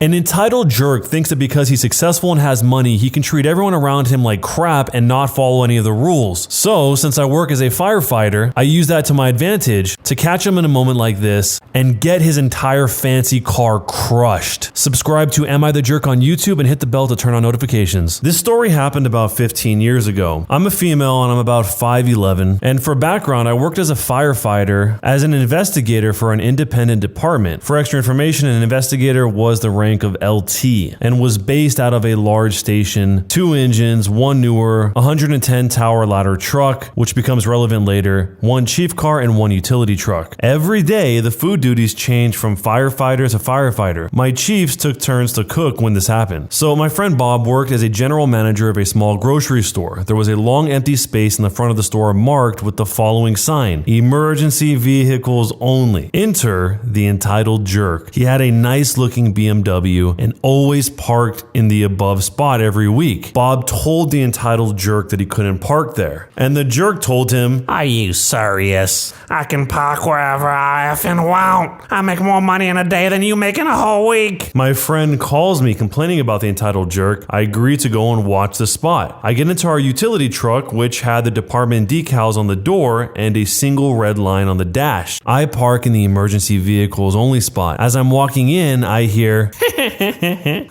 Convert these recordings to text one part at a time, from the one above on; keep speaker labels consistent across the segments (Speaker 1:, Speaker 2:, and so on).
Speaker 1: An entitled jerk thinks that because he's successful and has money, he can treat everyone around him like crap and not follow any of the rules. So, since I work as a firefighter, I use that to my advantage to catch him in a moment like this and get his entire fancy car crushed. Subscribe to Am I the Jerk on YouTube and hit the bell to turn on notifications. This story happened about 15 years ago. I'm a female and I'm about 5'11", and for background, I worked as a firefighter as an investigator for an independent department. For extra information, an investigator was the rank of LT and was based out of a large station, 2 engines, 1 newer, 110 tower ladder truck, which becomes relevant later, 1 chief car, and 1 utility truck. Every day, the food duties changed from firefighter to firefighter. My chiefs took turns to cook when this happened. So my friend Bob worked as a general manager of a small grocery store. There was a long empty space in the front of the store marked with the following sign: emergency vehicles only. Enter the entitled jerk. He had a nice looking BMW and always parked in the above spot every week. Bob told the entitled jerk that he couldn't park there, and the jerk told him,
Speaker 2: "Are you serious? I can park wherever I effing want. I make more money in a day than you make in a whole week."
Speaker 1: My friend calls me complaining about the entitled jerk. I agree to go and watch the spot. I get into our utility truck, which had the department decals on the door and a single red line on the dash. I park in the emergency vehicles only spot. As I'm walking in, I hear,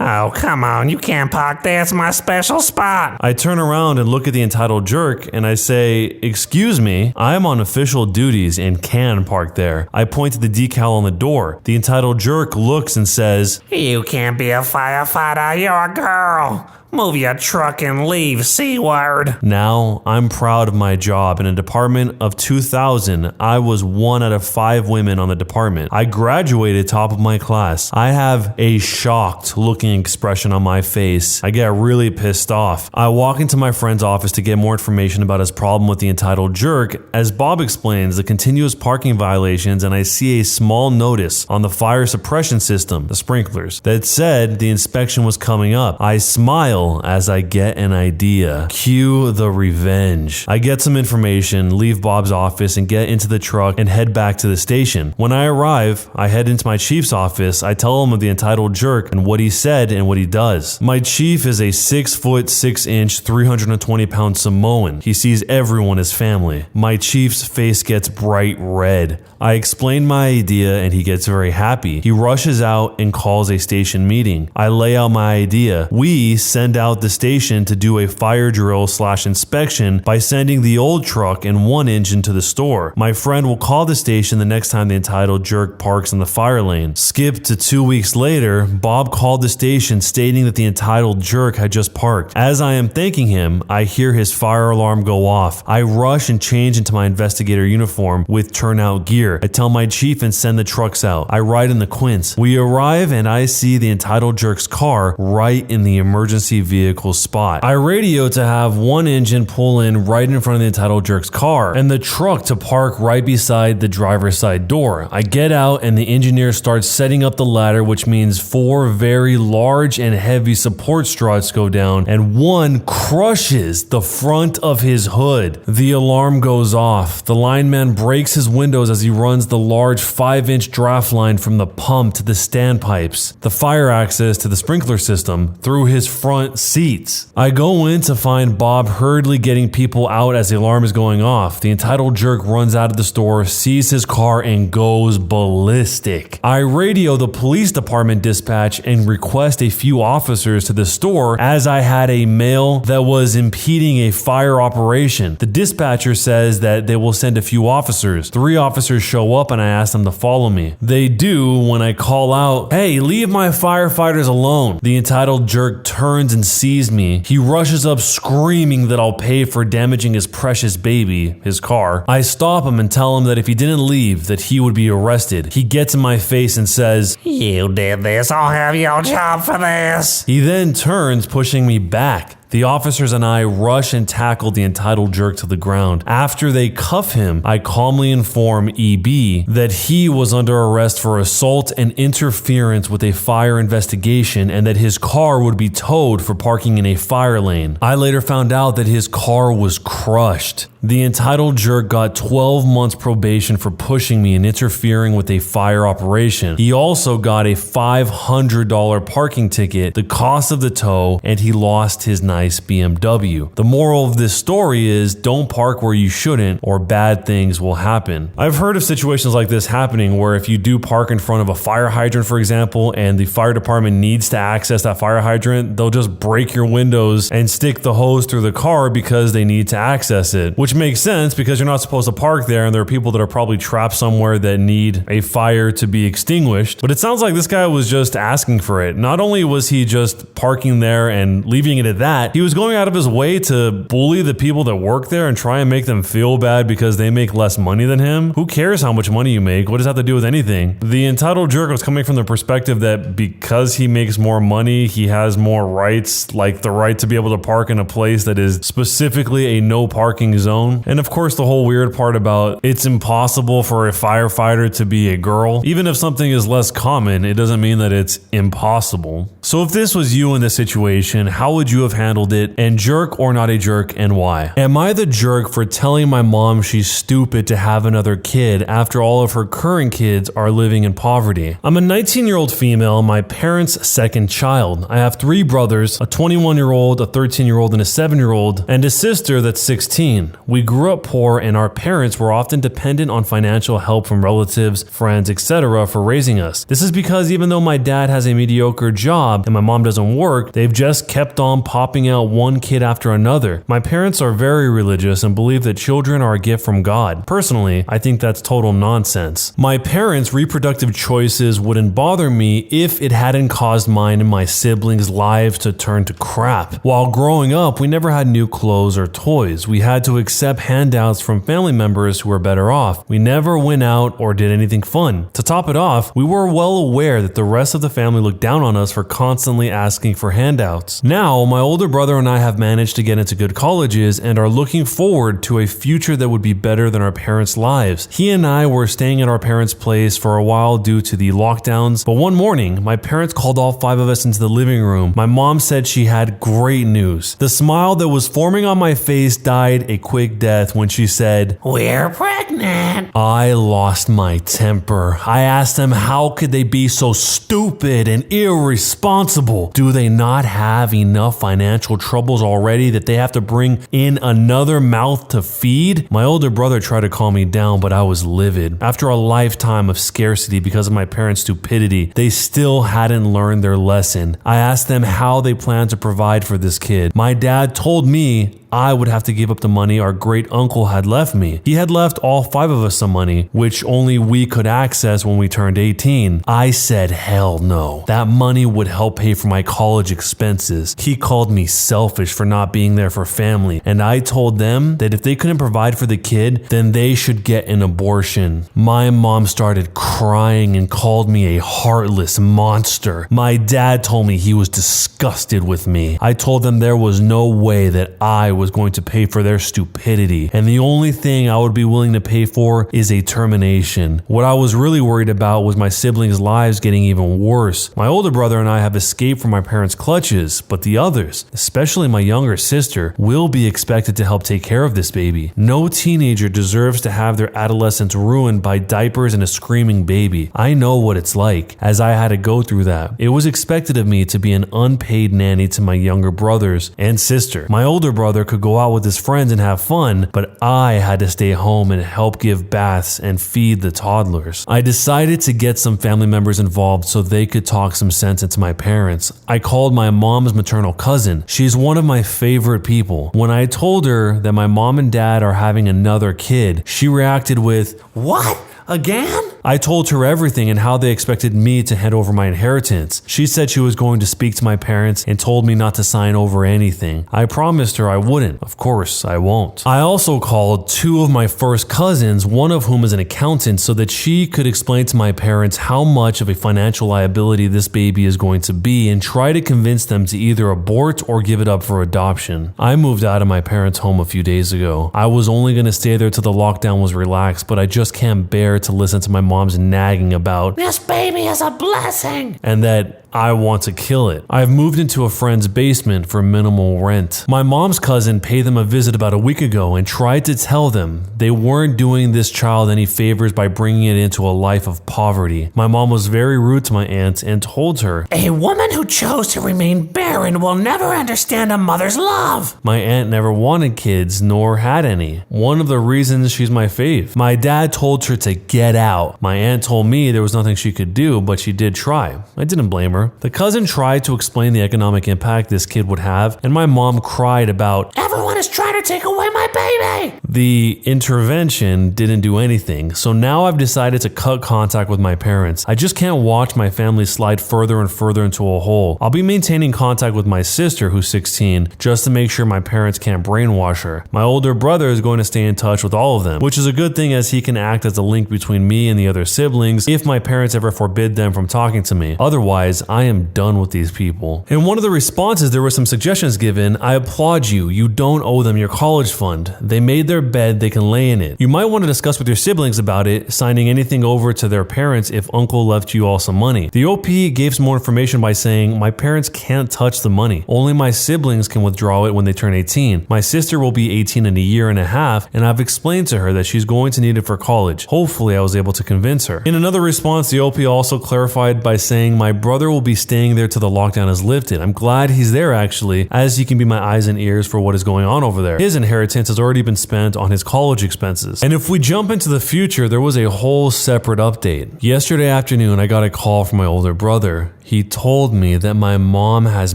Speaker 2: "Oh, come on, you can't park there. It's my special spot."
Speaker 1: I turn around and look at the entitled jerk and I say, "Excuse me, I'm on official duties and can park there." I point to the decal on the door. The entitled jerk looks and says,
Speaker 2: "You can't be a firefighter. You're a girl. Move your truck and leave, C-word."
Speaker 1: Now, I'm proud of my job. In a department of 2,000, I was 1 out of 5 women on the department. I graduated top of my class. I have a shocked looking expression on my face. I get really pissed off. I walk into my friend's office to get more information about his problem with the entitled jerk. As Bob explains the continuous parking violations, and I see a small notice on the fire suppression system, the sprinklers, that said the inspection was coming up. I smile as I get an idea. Cue the revenge. I get some information, leave Bob's office, and get into the truck and head back to the station. When I arrive, I head into my chief's office. I tell him of the entitled jerk and what he said and what he does. My chief is a 6', 6 inch, 320 pound Samoan. He sees everyone as family. My chief's face gets bright red. I explain my idea and he gets very happy. He rushes out and calls a station meeting. I lay out my idea. We send out the station to do a fire drill / inspection by sending the old truck and 1 engine to the store. My friend will call the station the next time the entitled jerk parks in the fire lane. Skip to 2 weeks later, Bob called the station stating that the entitled jerk had just parked. As I am thanking him, I hear his fire alarm go off. I rush and change into my investigator uniform with turnout gear. I tell my chief and send the trucks out. I ride in the Quince. We arrive and I see the entitled jerk's car right in the emergency vehicle spot. I radio to have 1 engine pull in right in front of the entitled jerk's car and the truck to park right beside the driver's side door. I get out and the engineer starts setting up the ladder, which means 4 very large and heavy support struts go down and 1 crushes the front of his hood. The alarm goes off. The lineman breaks his windows as he runs the large 5-inch draft line from the pump to the standpipes, the fire access to the sprinkler system, through his front seats. I go in to find Bob hurriedly getting people out as the alarm is going off. The entitled jerk runs out of the store, sees his car, and goes ballistic. I radio the police department dispatch and request a few officers to the store as I had a male that was impeding a fire operation. The dispatcher says that they will send a few officers. 3 officers show up and I ask them to follow me. They do when I call out, "Hey, leave my firefighters alone." The entitled jerk turns and sees me. He rushes up screaming that I'll pay for damaging his precious baby, his car. I stop him and tell him that if he didn't leave, that he would be arrested. He gets in my face and says,
Speaker 2: "You did this. I'll have your job for this."
Speaker 1: He then turns, pushing me back. The officers and I rush and tackle the entitled jerk to the ground. After they cuff him, I calmly inform EB that he was under arrest for assault and interference with a fire investigation and that his car would be towed for parking in a fire lane. I later found out that his car was crushed. The entitled jerk got 12 months probation for pushing me and interfering with a fire operation. He also got a $500 parking ticket, the cost of the tow, and he lost his nice BMW. The moral of this story is don't park where you shouldn't or bad things will happen. I've heard of situations like this happening where if you do park in front of a fire hydrant, for example, and the fire department needs to access that fire hydrant, they'll just break your windows and stick the hose through the car because they need to access it. Which makes sense because you're not supposed to park there and there are people that are probably trapped somewhere that need a fire to be extinguished. But it sounds like this guy was just asking for it. Not only was he just parking there and leaving it at that, he was going out of his way to bully the people that work there and try and make them feel bad because they make less money than him. Who cares how much money you make? What does that have to do with anything? The entitled jerk was coming from the perspective that because he makes more money, he has more rights, like the right to be able to park in a place that is specifically a no parking zone. And of course, the whole weird part about it's impossible for a firefighter to be a girl. Even if something is less common, it doesn't mean that it's impossible. So if this was you in this situation, how would you have handled it? And jerk or not a jerk, and why? Am I the jerk for telling my mom she's stupid to have another kid after all of her current kids are living in poverty? I'm a 19-year-old female, my parents' second child. I have 3 brothers, a 21-year-old, a 13-year-old, and a 7-year-old, and a sister that's 16. We grew up poor and our parents were often dependent on financial help from relatives, friends, etc. for raising us. This is because even though my dad has a mediocre job and my mom doesn't work, they've just kept on popping out one kid after another. My parents are very religious and believe that children are a gift from God. Personally, I think that's total nonsense. My parents' reproductive choices wouldn't bother me if it hadn't caused mine and my siblings' lives to turn to crap. While growing up, we never had new clothes or toys. We had to accept handouts from family members who were better off. We never went out or did anything fun. To top it off, we were well aware that the rest of the family looked down on us for constantly asking for handouts. Now, my older brother and I have managed to get into good colleges and are looking forward to a future that would be better than our parents' lives. He and I were staying at our parents' place for a while due to the lockdowns, but one morning, my parents called all 5 of us into the living room. My mom said she had great news. The smile that was forming on my face died a quick death when she said,
Speaker 2: "We're pregnant."
Speaker 1: I lost my temper. I asked them how could they be so stupid and irresponsible? Do they not have enough financial troubles already that they have to bring in another mouth to feed? My older brother tried to calm me down, but I was livid. After a lifetime of scarcity because of my parents' stupidity, they still hadn't learned their lesson. I asked them how they planned to provide for this kid. My dad told me I would have to give up the money our great uncle had left me. He had left all 5 of us some money, which only we could access when we turned 18. I said hell no. That money would help pay for my college expenses. He called me selfish for not being there for family, and I told them that if they couldn't provide for the kid, then they should get an abortion. My mom started crying and called me a heartless monster. My dad told me he was disgusted with me. I told them there was no way that I was going to pay for their stupidity, and the only thing I would be willing to pay for is a termination. What I was really worried about was my siblings' lives getting even worse. My older brother and I have escaped from my parents' clutches, but the others, especially my younger sister, will be expected to help take care of this baby. No teenager deserves to have their adolescence ruined by diapers and a screaming baby. I know what it's like, as I had to go through that. It was expected of me to be an unpaid nanny to my younger brothers and sister. My older brother could go out with his friends and have fun, but I had to stay home and help give baths and feed the toddlers. I decided to get some family members involved so they could talk some sense into my parents. I called my mom's maternal cousin. She's one of my favorite people. When I told her that my mom and dad are having another kid, she reacted with, "What? Again?" I told her everything and how they expected me to hand over my inheritance. She said she was going to speak to my parents and told me not to sign over anything. I promised her I wouldn't. Of course, I won't. I also called two of my first cousins, one of whom is an accountant, so that she could explain to my parents how much of a financial liability this baby is going to be and try to convince them to either abort or give it up for adoption. I moved out of my parents' home a few days ago. I was only going to stay there till the lockdown was relaxed, but I just can't bear to listen to my mom's nagging about
Speaker 2: "This baby is a blessing,"
Speaker 1: and that I want to kill it. I've moved into a friend's basement for minimal rent. My mom's cousin paid them a visit about a week ago and tried to tell them they weren't doing this child any favors by bringing it into a life of poverty. My mom was very rude to my aunt and told her,
Speaker 2: "A woman who chose to remain barren will never understand a mother's love."
Speaker 1: My aunt never wanted kids nor had any. One of the reasons she's my fave. My dad told her to get out. My aunt told me there was nothing she could do, but she did try. I didn't blame her. The cousin tried to explain the economic impact this kid would have, and my mom cried about,
Speaker 2: "Everyone is trying to take away my baby."
Speaker 1: The intervention didn't do anything, so now I've decided to cut contact with my parents. I just can't watch my family slide further and further into a hole. I'll be maintaining contact with my sister, who's 16, just to make sure my parents can't brainwash her. My older brother is going to stay in touch with all of them, which is a good thing as he can act as a link between me and the other siblings if my parents ever forbid them from talking to me. Otherwise, I am done with these people. In one of the responses, there were some suggestions given. I applaud you. You don't owe them your college fund. They made their bed, they can lay in it. You might want to discuss with your siblings about it, signing anything over to their parents if uncle left you all some money. The OP gave some more information by saying, my parents can't touch the money. Only my siblings can withdraw it when they turn 18. My sister will be 18 in a year and a half, and I've explained to her that she's going to need it for college. Hopefully, I was able to convince her. In another response, the OP also clarified by saying, my brother will be staying there till the lockdown is lifted. I'm glad he's there actually, as he can be my eyes and ears for what is going on over there. His inheritance has already been spent on his college expenses. And if we jump into the future, there was a whole separate update. Yesterday afternoon, I got a call from my older brother. He told me that my mom has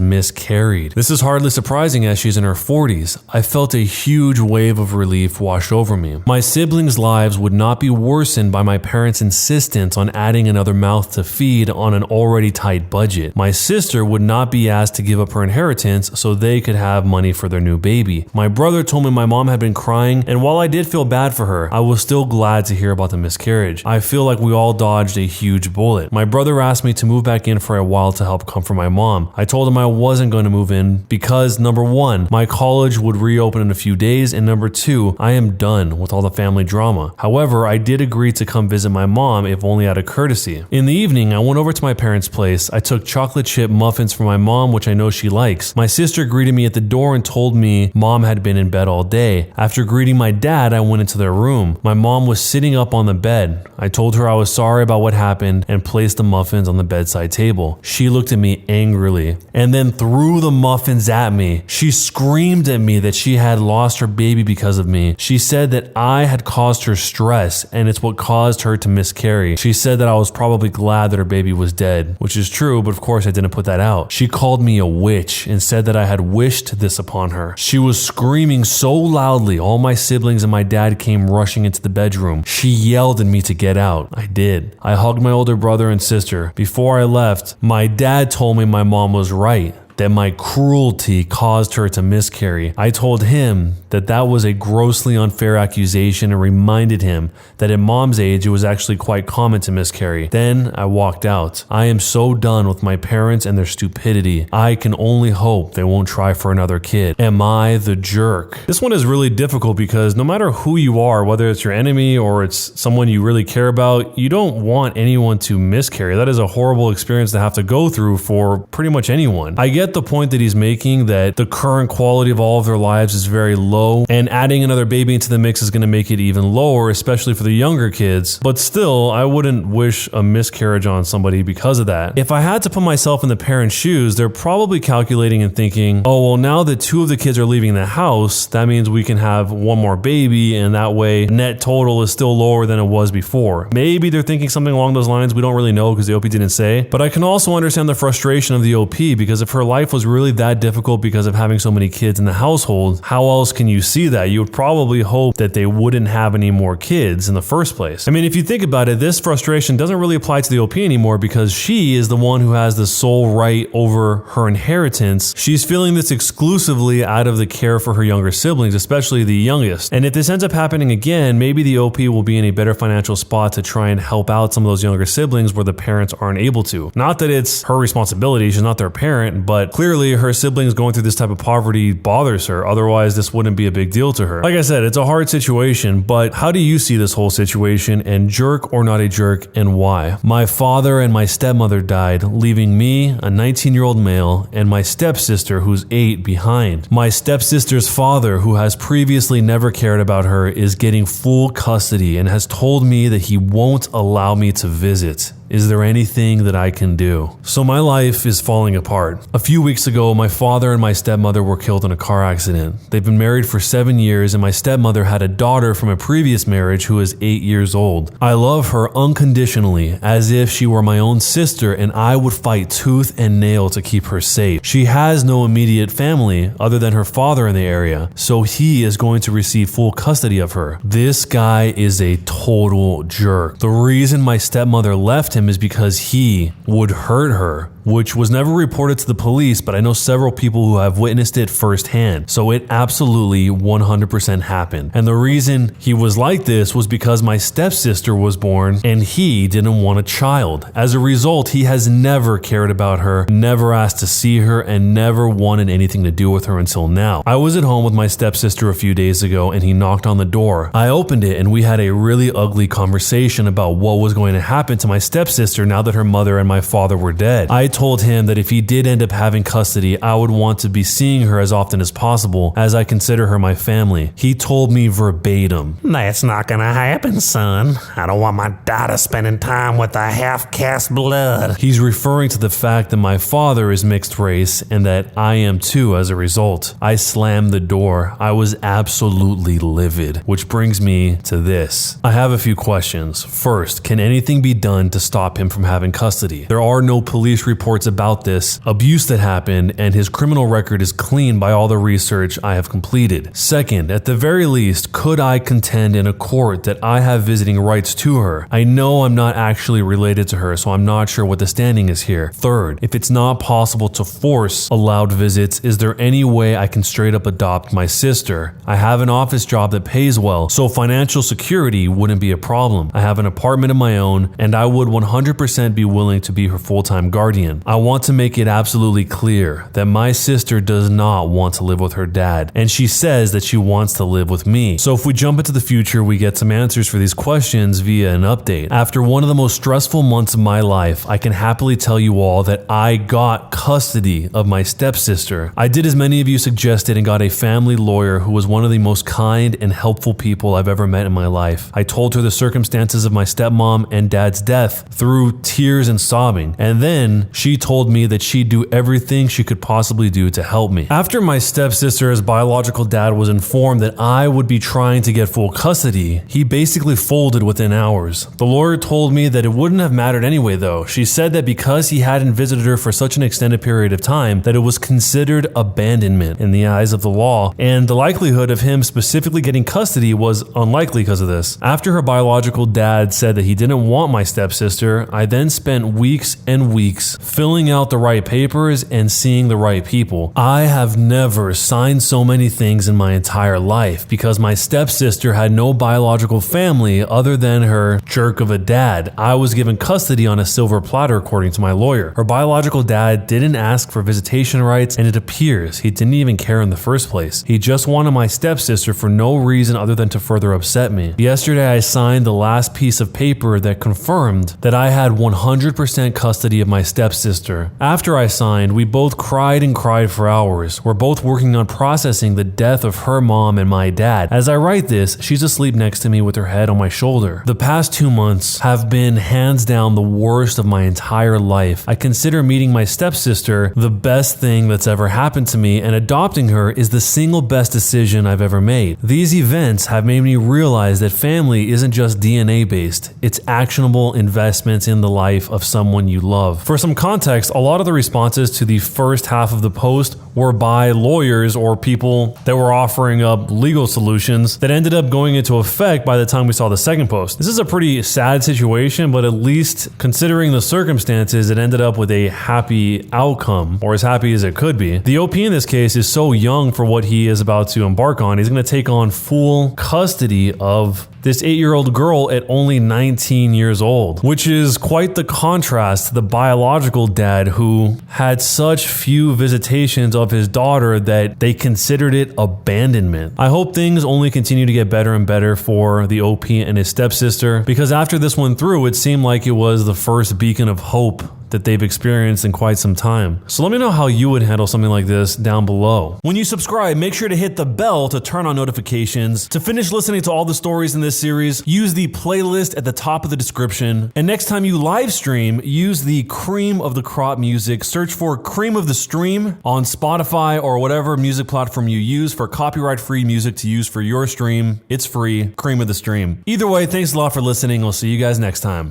Speaker 1: miscarried. This is hardly surprising as she's in her 40s. I felt a huge wave of relief wash over me. My siblings' lives would not be worsened by my parents' insistence on adding another mouth to feed on an already tight budget. My sister would not be asked to give up her inheritance so they could have money for their new baby. My brother told me my mom had been crying, and while I did feel bad for her, I was still glad to hear about the miscarriage. I feel like we all dodged a huge bullet. My brother asked me to move back in for a while to help comfort my mom. I told him I wasn't going to move in because, number one, my college would reopen in a few days, and number two, I am done with all the family drama. However, I did agree to come visit my mom if only out of courtesy. In the evening, I went over to my parents' place. I took chocolate chip muffins for my mom, which I know she likes. My sister greeted me at the door and told me mom had been in bed all day. After greeting my dad, I went into their room. My mom was sitting up on the bed. I told her I was sorry about what happened and placed the muffins on the bedside table. She looked at me angrily and then threw the muffins at me. She screamed at me that she had lost her baby because of me. She said that I had caused her stress and it's what caused her to miscarry. She said that I was probably glad that her baby was dead, which is true, but of course I didn't put that out. She called me a witch and said that I had wished this upon her. She was screaming so loudly, all my siblings and my dad came rushing into the bedroom. She yelled at me to get out. I did. I hugged my older brother and sister. Before I left, my dad told me my mom was right, that my cruelty caused her to miscarry. I told him that that was a grossly unfair accusation and reminded him that at mom's age it was actually quite common to miscarry. Then I walked out. I am so done with my parents and their stupidity. I can only hope they won't try for another kid. Am I the jerk? This one is really difficult because no matter who you are, whether it's your enemy or it's someone you really care about, you don't want anyone to miscarry. That is a horrible experience to have to go through for pretty much anyone. I get the point that he's making, that the current quality of all of their lives is very low, and adding another baby into the mix is going to make it even lower, especially for the younger kids. But still, I wouldn't wish a miscarriage on somebody because of that. If I had to put myself in the parents' shoes, they're probably calculating and thinking, oh, well, now that two of the kids are leaving the house, that means we can have one more baby, and that way net total is still lower than it was before. Maybe they're thinking something along those lines. We don't really know because the OP didn't say. But I can also understand the frustration of the OP because if her life was really that difficult because of having so many kids in the household, how else can you see that? You would probably hope that they wouldn't have any more kids in the first place. I mean, if you think about it, this frustration doesn't really apply to the OP anymore because she is the one who has the sole right over her inheritance. She's feeling this exclusively out of the care for her younger siblings, especially the youngest. And if this ends up happening again, maybe the OP will be in a better financial spot to try and help out some of those younger siblings where the parents aren't able to. Not that it's her responsibility, she's not their parent, but clearly her siblings going through this type of poverty bothers her. Otherwise, this wouldn't be a big deal to her. Like I said, it's a hard situation, but how do you see this whole situation, and jerk or not a jerk, and why? My father and my stepmother died, leaving me, a 19-year-old male, and my stepsister, who's 8, behind. My stepsister's father, who has previously never cared about her, is getting full custody and has told me that he won't allow me to visit. Is there anything that I can do? So my life is falling apart. A few weeks ago, my father and my stepmother were killed in a car accident. They've been married for 7 years, and my stepmother had a daughter from a previous marriage who is 8 years old. I love her unconditionally, as if she were my own sister, and I would fight tooth and nail to keep her safe. She has no immediate family other than her father in the area, so he is going to receive full custody of her. This guy is a total jerk. The reason my stepmother left him is because he would hurt her, which was never reported to the police, but I know several people who have witnessed it firsthand. So it absolutely 100% happened. And the reason he was like this was because my stepsister was born and he didn't want a child. As a result, he has never cared about her, never asked to see her, and never wanted anything to do with her until now. I was at home with my stepsister a few days ago and he knocked on the door. I opened it and we had a really ugly conversation about what was going to happen to my stepsister now that her mother and my father were dead. I told him that if he did end up having custody, I would want to be seeing her as often as possible, as I consider her my family. He told me verbatim,
Speaker 2: "That's not gonna happen, son. I don't want my daughter spending time with a half-caste blood."
Speaker 1: He's referring to the fact that my father is mixed race and that I am too as a result. I slammed the door. I was absolutely livid, which brings me to this. I have a few questions. First, can anything be done to stop him from having custody? There are no police reports about this abuse that happened, and his criminal record is clean by all the research I have completed. Second, at the very least, could I contend in a court that I have visiting rights to her? I know I'm not actually related to her, so I'm not sure what the standing is here. Third, if it's not possible to force allowed visits, is there any way I can straight up adopt my sister? I have an office job that pays well, so financial security wouldn't be a problem. I have an apartment of my own, and I would 100% be willing to be her full-time guardian. I want to make it absolutely clear that my sister does not want to live with her dad, and she says that she wants to live with me. So if we jump into the future, we get some answers for these questions via an update. After one of the most stressful months of my life, I can happily tell you all that I got custody of my stepsister. I did as many of you suggested and got a family lawyer who was one of the most kind and helpful people I've ever met in my life. I told her the circumstances of my stepmom and dad's death through tears and sobbing, and then she told me that she'd do everything she could possibly do to help me. After my stepsister's biological dad was informed that I would be trying to get full custody, he basically folded within hours. The lawyer told me that it wouldn't have mattered anyway though. She said that because he hadn't visited her for such an extended period of time, that it was considered abandonment in the eyes of the law, and the likelihood of him specifically getting custody was unlikely because of this. After her biological dad said that he didn't want my stepsister, I then spent weeks and weeks filling out the right papers and seeing the right people. I have never signed so many things in my entire life because my stepsister had no biological family other than her jerk of a dad. I was given custody on a silver platter according to my lawyer. Her biological dad didn't ask for visitation rights, and it appears he didn't even care in the first place. He just wanted my stepsister for no reason other than to further upset me. Yesterday I signed the last piece of paper that confirmed that I had 100% custody of my stepsister. After I signed, we both cried and cried for hours. We're both working on processing the death of her mom and my dad. As I write this, she's asleep next to me with her head on my shoulder. The past 2 months have been hands down the worst of my entire life. I consider meeting my stepsister the best thing that's ever happened to me, and adopting her is the single best decision I've ever made. These events have made me realize that family isn't just DNA based, it's actionable investments in the life of someone you love. For some context, a lot of the responses to the first half of the post were by lawyers or people that were offering up legal solutions that ended up going into effect by the time we saw the second post. This is a pretty sad situation, but at least considering the circumstances, it ended up with a happy outcome, or as happy as it could be. The OP in this case is so young for what he is about to embark on. He's going to take on full custody of this 8-year-old girl at only 19 years old, which is quite the contrast to the biological dad who had such few visitations of his daughter that they considered it abandonment. I hope things only continue to get better and better for the OP and his stepsister, because after this one through, it seemed like it was the first beacon of hope that they've experienced in quite some time. So let me know how you would handle something like this down below. When you subscribe, make sure to hit the bell to turn on notifications. To finish listening to all the stories in this series, use the playlist at the top of the description. And next time you live stream, use the cream of the crop music. Search for Cream of the Stream on Spotify or whatever music platform you use for copyright-free music to use for your stream. It's free. Cream of the Stream. Either way, thanks a lot for listening. I'll see you guys next time.